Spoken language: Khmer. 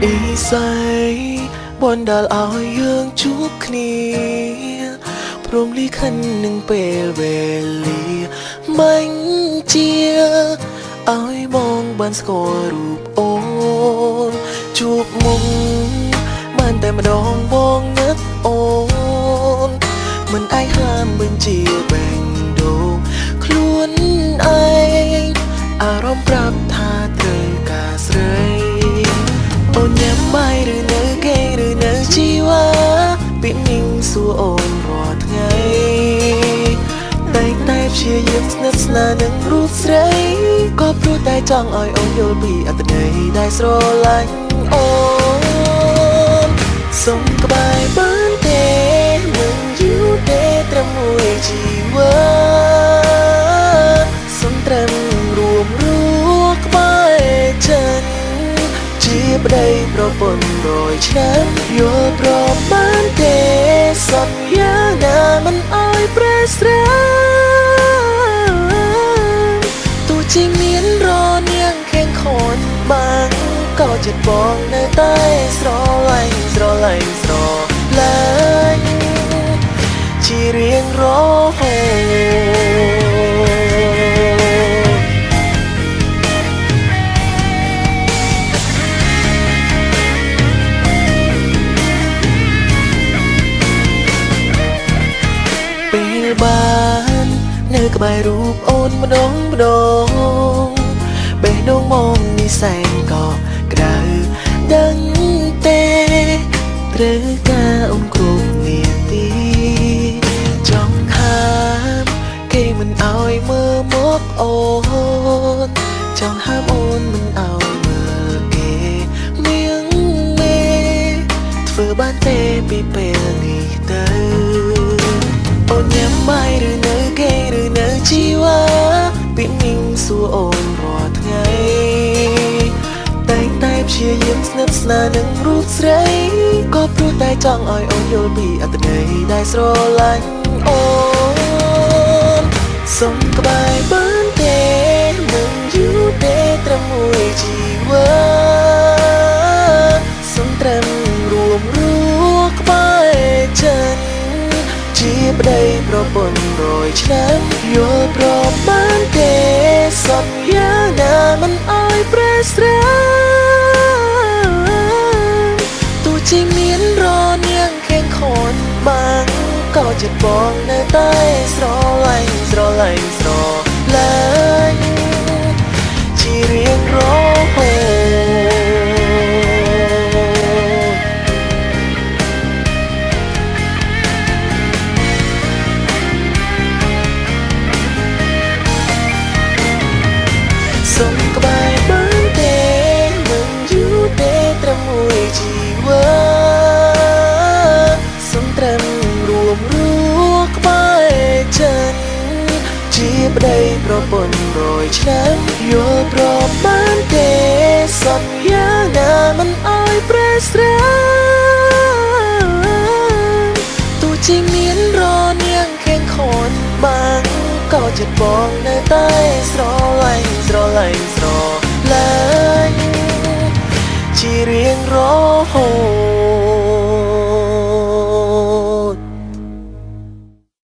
និស័យបណ្ដាលឲ្យយើងជួបគ្នាព្រមលីខិននឹងពេលវេលាមិនជាឲ្យបងបានស្គាល់រូបអូនជួបមុខបានតែម្ដងបងនឹកអូនមិនអាចហាមបញ្ជាបែងដូងខ្លួនឯងអារម្មណ៍ប្រាប់ថាត្រូវការស្រីអូនញ៉ាំបាយឬនៅគេឬនៅជីវ៉ាពីមីងសួរអូនរាល់ថ្ងៃតែព្យាយាមស្និទ្ធស្នាលនឹងរូបស្រីក៏ព្រោះតែចង់ឲ្យអូនយល់ពីអត្ថន័យដែលស្រឡាញ់អូនសុំក្បែរបានទេមិនយូរទេត្រឹមមួយជីវិតសុំត្រឹមរួមរស់ក្បែរចិនជាប្តីប្រពន្ធ100ឆ្នាំយល់ព្រមបានទេសន្យាណាមិនឲ្យប្រែស្រាទោះជាមានរនាងខៀងខនបាំងក៏ចិត្តបងនៅតែស្រឡាញ់ស្រឡាញ់ជារៀងរហូតពេលបាននៅក្បែររូបអូនម្ដងបេះដូងមកនេះសែនក៏ក្ដៅដឹងទេត្រូវការអូនគ្រប់នាទីចង់ហាមគេមិនឲ្យមើលមកអូនចង់ហាមអូនមិនឲ្យមើលគេមៀងមេធ្វើបានទេពីពេលនេះទៅអូនញ៉ាំបាយឬនៅគេឬនៅជីវ៉ាពីមីងសួរអូនរាល់ថ្ងៃតែព្យាយាមស្និទ្ធស្នាលនឹងរូបស្រីក៏ព្រោះតែចង់ឲ្យអូនយល់ពីអត្ថន័យដែលស្រឡាញ់អូនសុំក្បែរបានទេមិនយូរទេត្រឹមមួយជីវិតសុំត្រឹមរួមរស់ក្បែរចិនជាប្តីប្រពន្ធ100ឆ្នាំយល់ព្រមបានទេសន្យាណាមិនឲ្យប្រែស្រាទោះជាមានរនាងខៀងខនបាំងក៏ចិត្តបងនៅតែស្រឡាញ់ជារៀងរហូតសុំក្បែរបានទេមិនយូរទេត្រឹមមួយជីវិតសុំត្រឹមរួមរស់ក្បែរចិនជាប្តីប្រពន្ធ100ឆ្នាំយល់ព្រមបានទេសន្យាណាមិនឲ្យប្រែស្រាទោះជាមានរនាងខៀងខនបាំងក៏ចិត្តបងនៅតែស្រឡាញ់ជារៀងរហូត